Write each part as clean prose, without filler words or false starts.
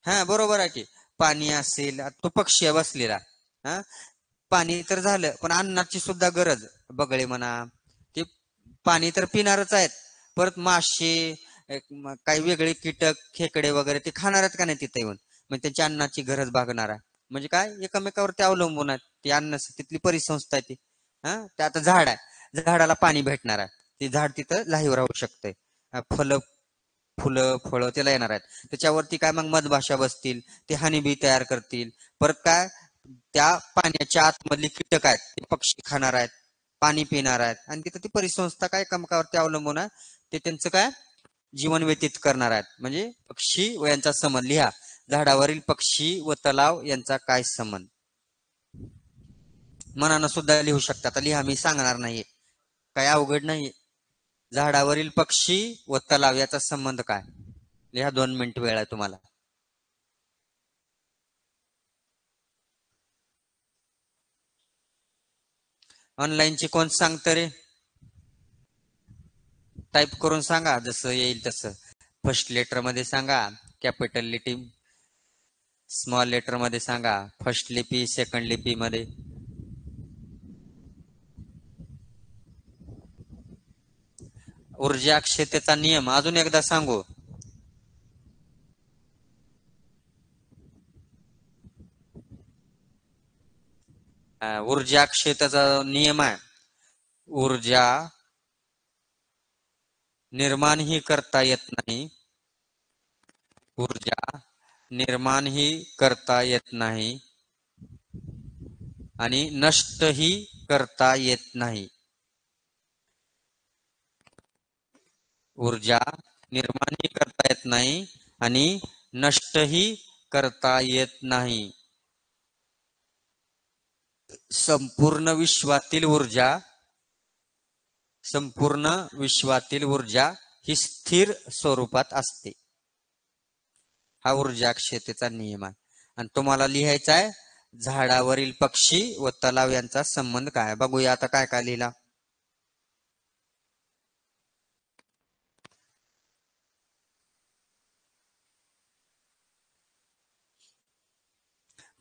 हा बरोबर आहे की. पाणी असेल, तो पक्षी आहे बसलेला. हा, पाणी तर झालं, पण अन्नाची सुद्धा गरज. बगळे म्हणा, ते पाणी तर पिणारच आहेत. परत मासे, काही वेगळे कीटक, खेकडे वगैरे ते खाणार आहेत का नाही तिथे येऊन. मग त्यांची अन्नाची गरज भागणार आहे. म्हणजे काय, एकमेकावरती अवलंबून आहेत. ती अन्न तिथली परिसंस्था आहे ती. हा, ते आता झाड आहे, झाडाला पाणी भेटणार आहे, ते झाड तिथं लाईव्ह राहू शकतंय. फलं, फुलं, फळं त्याला येणार आहेत. त्याच्यावरती काय मग मधमाशा बसतील, ते हनी बी तयार करतील. परत काय, त्या पाण्याच्या आतमधली कीटक आहेत ते पक्षी खाणार आहेत, पाणी पिणार आहेत, आणि तिथं ती परिसंस्था काय एकमेकावरती अवलंबून आहे, ते त्यांचं काय जीवन व्यतीत करणार आहेत. म्हणजे पक्षी व यांचा संबंध लिहा. झाडावरील पक्षी व तलाव यांचा काय संबंध. मनानं सुद्धा लिहू शकता. आता लिहा, मी सांगणार नाही, काय अवघड नाही. झाडावरील पक्षी व तलाव याचा संबंध काय, लिहा. 2 मिनिट वेळ आहे तुम्हाला. ऑनलाईनची कोण सांगतं रे? टाईप करून सांगा, जसं येईल तसं. फर्स्ट लेटर मध्ये सांगा, कॅपिटल लिपी, स्मॉल लेटर मध्ये सांगा, फर्स्ट लिपी, सेकंड लिपी मध्ये. ऊर्जा क्षेत्राचा नियम अजून एकदा सांगू. ऊर्जा क्षेत्राचा नियम आहे, ऊर्जा निर्माण ही करता येत नाही, ऊर्जा निर्माण ही करता येत नाही आणि नष्टही करता येत नाही. ऊर्जा निर्माणही करता येत नाही आणि नष्टही करता येत नाही. संपूर्ण विश्वातील ऊर्जा, संपूर्ण विश्वातील ऊर्जा ही स्थिर स्वरूपात असते. हा ऊर्जा क्षेत्राचा नियम आहे. आणि तुम्हाला लिहायचा आहे, झाडावरील पक्षी व तलाव यांचा संबंध काय. बघूया आता काय काय लिहिला.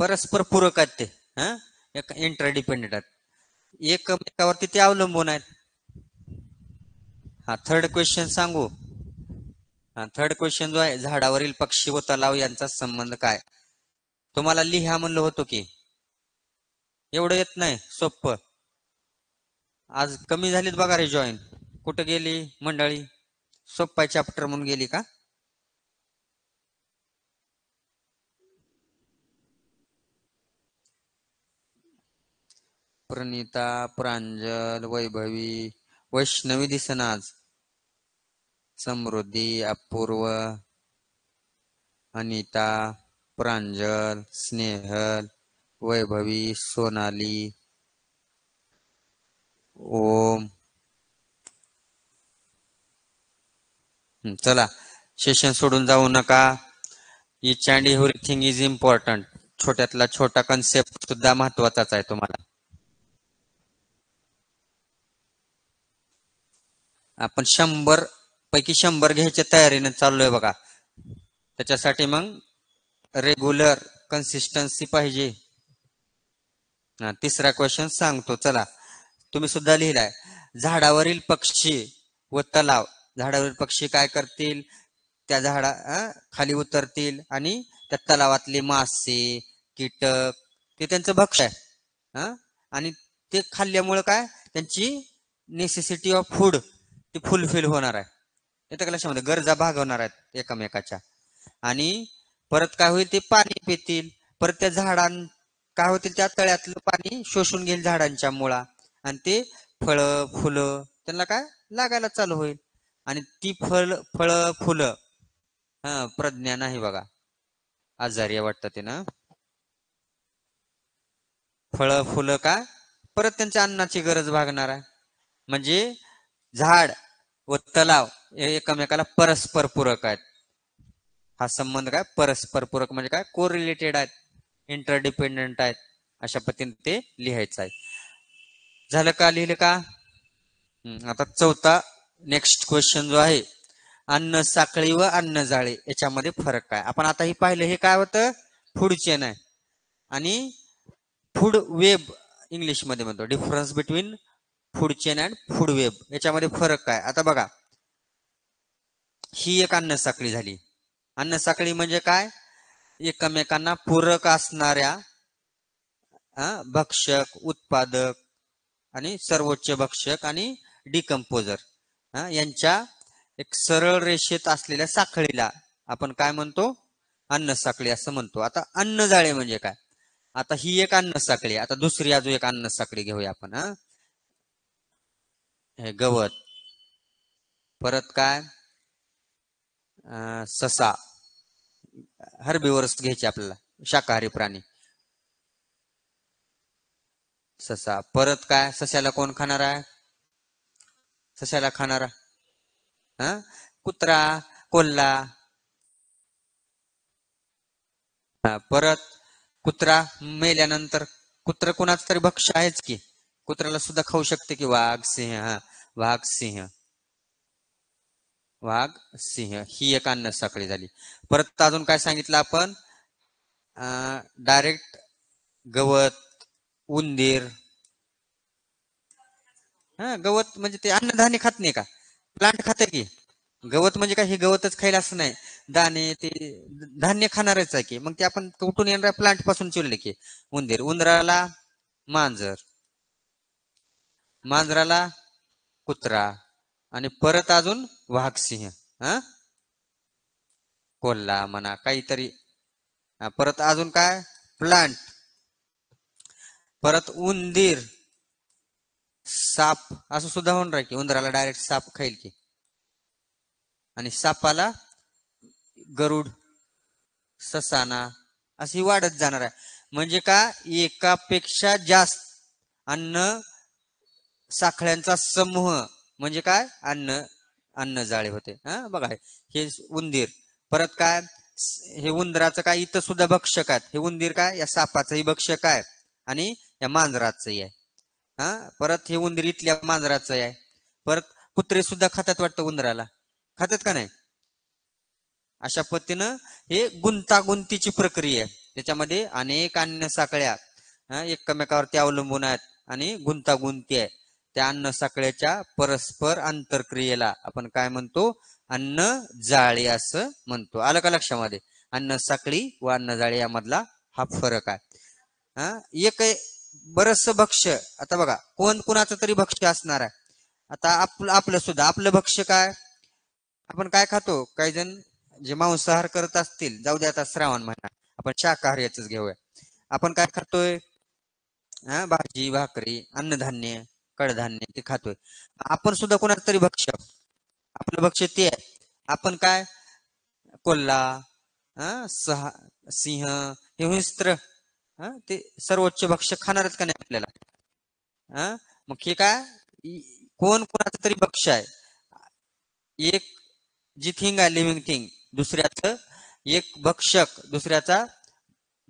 परस्पर पूरक आहेत ते. इंटरडिपेंडेंट आहेत, एकमेकावरती ते अवलंबून आहेत. हा, थर्ड क्वेश्चन सांगू. हा, थर्ड क्वेश्चन जो आहे, झाडावरील पक्षी व तलाव यांचा संबंध काय. तुम्हाला लिहा म्हणलं होतो की, एवढं येत नाही सोपं. आज कमी झालीत बघा रे जॉईन. कुठे गेली मंडळी? सोप्पा चॅप्टर म्हणून गेली का? प्रणिता, प्रांजल, वैभवी, वैष्णवी दिसना आज. समृद्धी, अपूर्व, अनिता, प्रांजल, स्नेहल, वैभवी, सोनाली, ओम. चला, सेशन सोडून जाऊ नका. Each and everything is important. छोट्यातला छोटा कन्सेप्ट सुद्धा महत्वाचाच आहे तुम्हाला. आपण 100 पैकी 100 घ्यायच्या तयारीने चाललोय बघा. त्याच्यासाठी मग रेग्युलर कन्सिस्टन्सी पाहिजे. तिसरा क्वेश्चन सांगतो, चला. तुम्ही सुद्धा लिहिलाय, झाडावरील पक्षी व तलाव. झाडावरील पक्षी काय करतील, त्या झाडा खाली उतरतील आणि त्या तलावातले मासे, कीटक, ते त्यांचं भक्ष्य आहे. आणि ते खाल्ल्यामुळे काय, त्यांची नेसेसिटी ऑफ फूड ती फुलफिल होणार आहे. येतं का लक्षामध्ये, गरजा भागवणार आहेत एकमेकाच्या. आणि परत काय होईल, ते पाणी पितील. परत त्या झाडां काय होतील, त्या तळ्यातलं पाणी शोषून घेईल झाडांच्या मुळा, आणि ते फळं, फुलं त्यांना काय लागायला चालू होईल. आणि ती फळं, फुलं, प्रज्ञा नाही बघा, आजारी वाटतं ते ना. फळं, फुलं काय, परत त्यांच्या अन्नाची गरज भागणार आहे. म्हणजे झाड व तलाव हे एकमेकाला परस्पर पूरक आहेत. हा संबंध काय, परस्पर पूरक म्हणजे काय, कोरिलेटेड आहेत, इंटरडिपेंडंट आहेत. अशा पद्धतीने ते लिहायचं आहे. झालं का, लिहिलं का? आता चौथा नेक्स्ट क्वेश्चन जो आहे, अन्न साखळी व अन्न जाळी याच्यामध्ये फरक काय? आपण आता हे पाहिलं, हे काय होतं? फूड चेन आहे. आणि फूड वेब इंग्लिश मध्ये म्हणतो. Difference between food chain and food web, याच्यामध्ये फरक काय? आता बघा, ही एक अन्न साखळी झाली. अन्न साखळी म्हणजे काय? एकमेकांना पूरक असणाऱ्या भक्षक, उत्पादक आणि सर्वोच्च भक्षक आणि डिकम्पोजर यांच्या एक सरळ रेषेत असलेल्या साखळीला आपण काय म्हणतो? अन्न साखळी असं म्हणतो. आता अन्न जाळे म्हणजे काय? आता ही एक अन्न साखळी. आता दुसरी अजून एक अन्न साखळी घेऊया आपण. हे गवत, परत काय? ससा, हर्बिवर्स घ्यायचे आपल्याला, शाकाहारी प्राणी. ससा, परत काय? सस्याला कोण खाणार आहे? सस्याला खाणारा कुत्रा, कोल्हा. परत कुत्रा मेल्यानंतर कुत्र कोणाच तरी भक्ष आहेच की, कुत्र्याला सुद्धा खाऊ शकते की वाघ, सिंह. वाघ, सिंह, वाघ, सिंह ही एक अन्न साखळी झाली. परत अजून काय सांगितलं आपण? डायरेक्ट गवत, उंदीर. गवत म्हणजे ते अन्नधान्य खात नाही का? प्लांट खाते की. गवत म्हणजे काय? हे गवतच खायला असं नाही, दाणे ते धान्य खाणारच आहे की. मग ते आपण कुठून येणार? प्लांट पासून चिरले की. उंदीर, उंदराला मांजर, मांजराला कुत्रा, आणि परत अजून वाघ, सिंह, कोल्हा म्हणा काहीतरी. परत अजून काय? प्लांट, परत उंदीर, साप असं सुद्धा होणार की. उंदराला डायरेक्ट साप खाईल की, आणि सापाला गरुड, ससाना, अशी वाढत जाणार आहे. म्हणजे का? एकापेक्षा जास्त अन्न साखळ्यांचा समूह म्हणजे काय? अन्न जाळे होते. बघा, हे उंदीर, परत काय? हे उंदराचं काय? इथं सुद्धा भक्षक आहेत. हे उंदीर काय? या सापाचंही भक्षक आहे आणि या मांजराचंही आहे. परत हे उंदीर इथल्या मांजराचं आहे. परत कुत्रे सुद्धा खातात वाटतं उंदराला, खातात का नाही? अशा पद्धतीनं हे गुंतागुंतीची प्रक्रिया आहे. त्याच्यामध्ये अनेक अन्न साखळ्या एकमेकावरती अवलंबून आहेत आणि गुंतागुंती आहे. त्या अन्न साखळ्याच्या परस्पर आंतरक्रियेला आपण काय म्हणतो? अन्न जाळी असं म्हणतो. आलं का लक्षामध्ये? अन्न साखळी व अन्न जाळी यामधला हा फरक आहे. एक बरस भक्ष्य. आता बघा, कोण कुणाचं तरी भक्ष्य असणार आहे. आता आपलं सुद्धा आपलं भक्ष्य काय? आपण काय खातो? काही जण जे मांसाहार करत असतील, जाऊ दे आता श्रावण महिना, आपण शाकाहारीच घेऊया. आपण काय खातोय? भाजी, भाकरी, अन्नधान्य, कडधान्य ते खातोय. आपण सुद्धा कोणाचं तरी भक्ष्य, आपलं भक्ष्य ते आहे. आपण काय? कोल्हा, सिंह, हे हिंस्त्र, ते सर्वोच्च भक्ष्य खाणारच का नाही आपल्याला? मग हे काय? कोण कोणाचं तरी भक्ष्य आहे. एक जी थिंग आहे, लिव्हिंग थिंग, दुसऱ्याचं एक भक्षक दुसऱ्याचा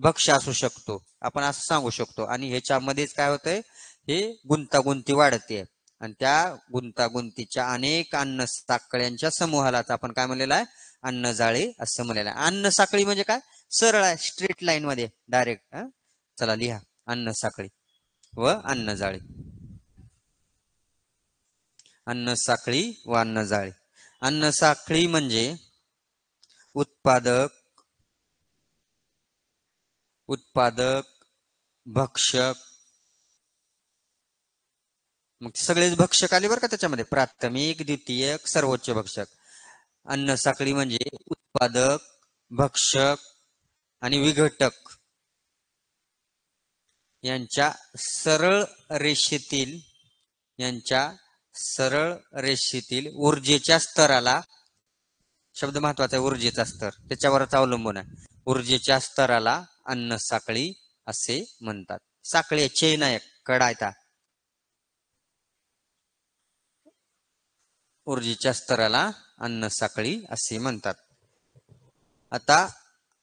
भक्ष्य असू शकतो, आपण असं सांगू शकतो. आणि ह्याच्यामध्येच काय होतंय? हे गुंतागुंती वाढते, आणि त्या गुंतागुंतीच्या अनेक अन्न साखळ्यांच्या समूहालाच आपण काय म्हणलेलं आहे? अन्न जाळी असं म्हणलेलं आहे. अन्न साखळी म्हणजे काय? सरळ आहे, स्ट्रेट लाईन मध्ये डायरेक्ट. चला लिहा, अन्न साखळी व अन्न जाळी. अन्न साखळी व अन्न जाळी. अन्न साखळी म्हणजे उत्पादक, भक्षक, मग सगळेच भक्षक आले बरं का त्याच्यामध्ये, प्राथमिक, द्वितीयक, सर्वोच्च भक्षक. अन्न साखळी म्हणजे उत्पादक, भक्षक आणि विघटक यांच्या सरळ रेषेतील ऊर्जेच्या स्तराला, शब्द महत्वाचा आहे, ऊर्जेचा स्तर त्याच्यावरच अवलंबून आहे. ऊर्जेच्या स्तराला अन्न साखळी असे म्हणतात. साखळी चेन आहे, कडा आहे. ऊर्जेच्या स्तराला अन्न साखळी असे म्हणतात. आता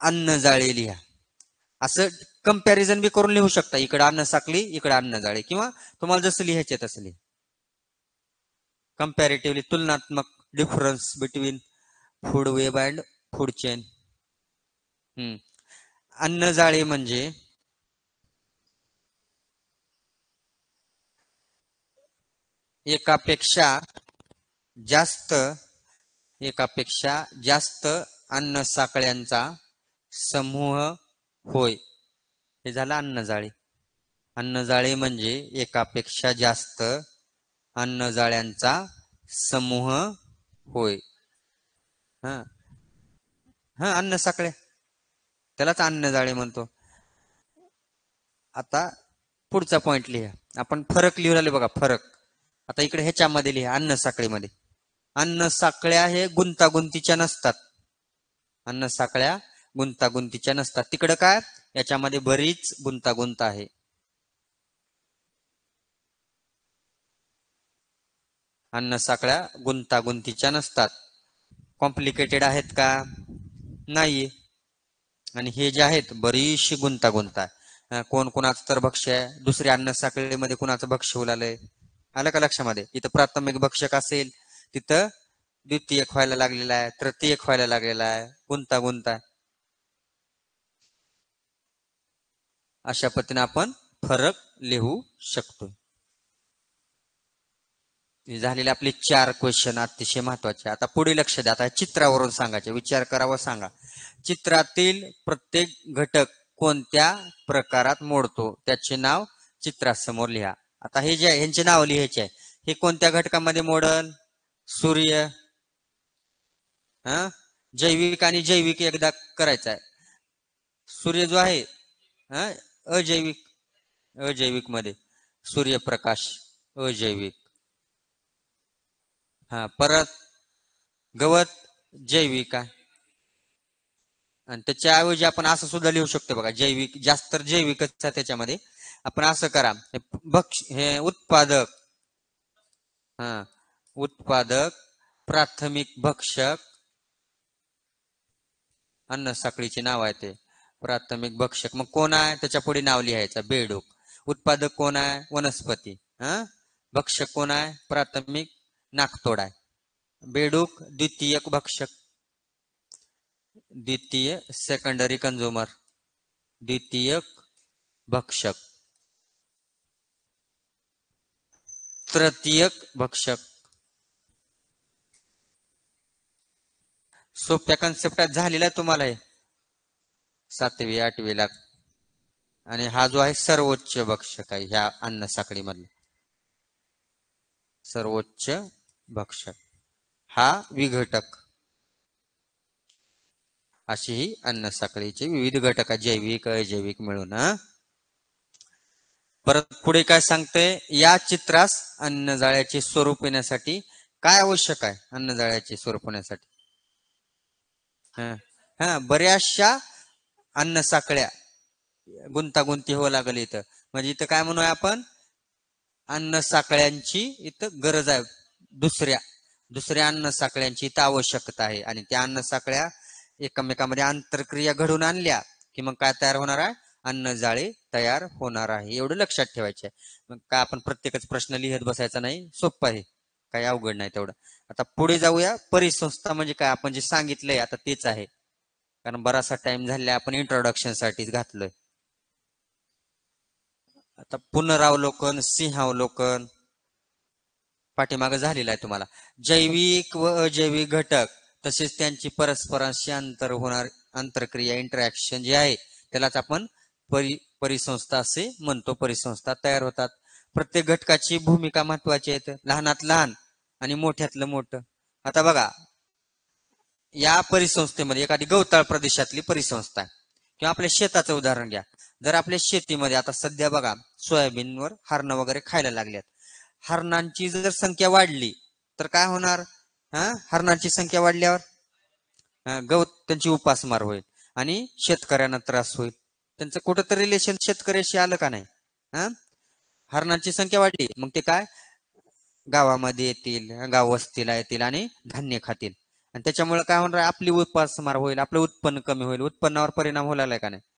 अन्न जाळी लिहा. असं कंपॅरिझन बी करून लिहू शकता. इकडे अन्न साखळी, इकडे अन्न जाळी, किंवा तुम्हाला जसं लिहायचे तसं लिहा. कंपॅरेटिव्हली, तुलनात्मक, difference between food web and food chain. अन्नजाळे म्हणजे एकापेक्षा जास्त एकापेक्षा जास्त अन्न साखळ्यांचा समूह होय. हे झालं अन्नजाळे. अन्नजाळे म्हणजे एकापेक्षा जास्त अन्नजाळ्यांचा समूह होय. हा हा अन्न साखळ्या, त्यालाच अन्नजाळे म्हणतो. आता पुढचा पॉइंट लिहा. आपण फरक लिहू राहिले बघा, फरक. आता इकडे ह्याच्यामध्ये लिहा, अन्न साखळीमध्ये. अन्न साखळ्या हे गुंतागुंतीच्या नसतात. अन्न साखळ्या गुंतागुंतीच्या नसतात. तिकडं काय, याच्यामध्ये बरीच गुंतागुंत आहे. अन्न साखळ्या गुंतागुंतीच्या नसतात. कॉम्प्लिकेटेड आहेत का? नाही. आणि हे जे आहेत बरीचशी गुंतागुंत आहे. कोण कोणाचं तर भक्ष्य आहे, दुसऱ्या अन्न साखळीमध्ये कुणाचं भक्ष्य उलालंय. आलं का लक्षामध्ये? इथं प्राथमिक भक्षक असेल तिथं द्वितीयक व्हायला लागलेला आहे, तृतीयक व्हायला लागलेला आहे, गुंतागुंत आहे. अशा पद्धतीने आपण फरक लिहू शकतो. झालेले आपले 4 क्वेश्चन अतिशय महत्वाचे. आता पुढे लक्ष द्या. आता चित्रावरून सांगायचे, विचार करावा, सांगा. चित्रातील प्रत्येक घटक कोणत्या प्रकारात मोडतो त्याचे नाव चित्रासमोर लिहा. आता हे जे ह्यांचे नाव लिहायचे आहे, हे कोणत्या घटकामध्ये मोडल? सूर्य. जैविक आणि जैविक एकदा करायचा आहे. सूर्य जो आहे अजैविक, अजैविक मध्ये सूर्यप्रकाश अजैविक. परत गवत जैविक आहे. आणि त्याच्याऐवजी आपण असं सुद्धा लिहू शकतो बघा, जैविक जास्त तर जैविकच त्याच्यामध्ये. आपण असं करा, हे उत्पादक, उत्पादक, प्राथमिक भक्षक, अन्न साखळीचे नाव आहे ते प्राथमिक भक्षक. मग कोण आहे त्याच्या पुढे नाव लिहायचं, बेडूक. उत्पादक कोण आहे? वनस्पती. भक्षक कोण आहे? प्राथमिक नाकतोड आहे. बेडूक द्वितीयक भक्षक, द्वितीय सेकंडरी कंझ्युमर, द्वितीयक भक्षक. तृतीयक भक्षक. सोप्या कन्सेप्टात झालेला आहे तुम्हाला हे 7वी 8वी ला. आणि हा जो आहे सर्वोच्च भक्षक आहे ह्या अन्न साखळी मधला, सर्वोच्च भक्षक. हा विघटक. अशी ही अन्न साखळीचे विविध घटक, जैविक अजैविक मिळून. परत पुढे काय सांगते, या चित्रास अन्नजाळ्याचे स्वरूप येण्यासाठी काय आवश्यक आहे? अन्नजाळ्याचे स्वरूप होण्यासाठी बऱ्याचशा अन्न साखळ्या गुंतागुंती हो लागल इथं. म्हणजे इथं काय म्हणूया आपण, अन्न साखळ्यांची इथं गरज आहे. दुसऱ्या अन्न साखळ्यांची इथं आवश्यकता आहे. आणि त्या अन्न साखळ्या एकमेकांमध्ये आंतरक्रिया घडून आणल्या की मग काय तयार होणार आहे? अन्नजाळे तयार होणार आहे. एवढं लक्षात ठेवायचे. मग काय आपण प्रत्येकच प्रश्न लिहत बसायचा नाही, सोपं आहे, काही अवघड नाही तेवढं. आता पुढे जाऊया. परिसंस्था म्हणजे काय? आपण जे सांगितलंय आता तेच आहे, कारण बराचसा टाइम झाला आपण इंट्रोडक्शन साठीच घातलोय. आता पुनरावलोकन, सिंहावलोकन पाठीमागे झालेला आहे तुम्हाला. जैविक व अजैविक घटक तसेच त्यांची परस्परांशी आंतरक्रिया, इंटरॅक्शन जे आहे त्यालाच आपण परिसंस्था असे म्हणतो. परिसंस्था तयार होतात. प्रत्येक घटकाची भूमिका महत्वाची आहे, लहानात लहान आणि मोठ्यातलं मोठं. आता बघा, या परिसंस्थेमध्ये एखादी गवताळ प्रदेशातली परिसंस्था किंवा आपल्या शेताचं उदाहरण घ्या. जर आपल्या शेतीमध्ये आता सध्या बघा सोयाबीनवर हरणं वगैरे खायला लागल्यात. हरणांची जर संख्या वाढली तर काय होणार? हरणांची संख्या वाढल्यावर गवत त्यांची उपासमार होईल आणि शेतकऱ्यांना त्रास होईल. त्यांचं कुठंतरी रिलेशन शेतकऱ्याशी आलं का नाही? हरणांची संख्या वाढली मग ते काय गावामध्ये येतील, गाव वस्तीला येतील आणि धान्य खातील. आणि त्याच्यामुळे काय होणार? आपली उपासमार होईल, आपलं उत्पन्न कमी होईल, उत्पन्नावर परिणाम होईल का नाही?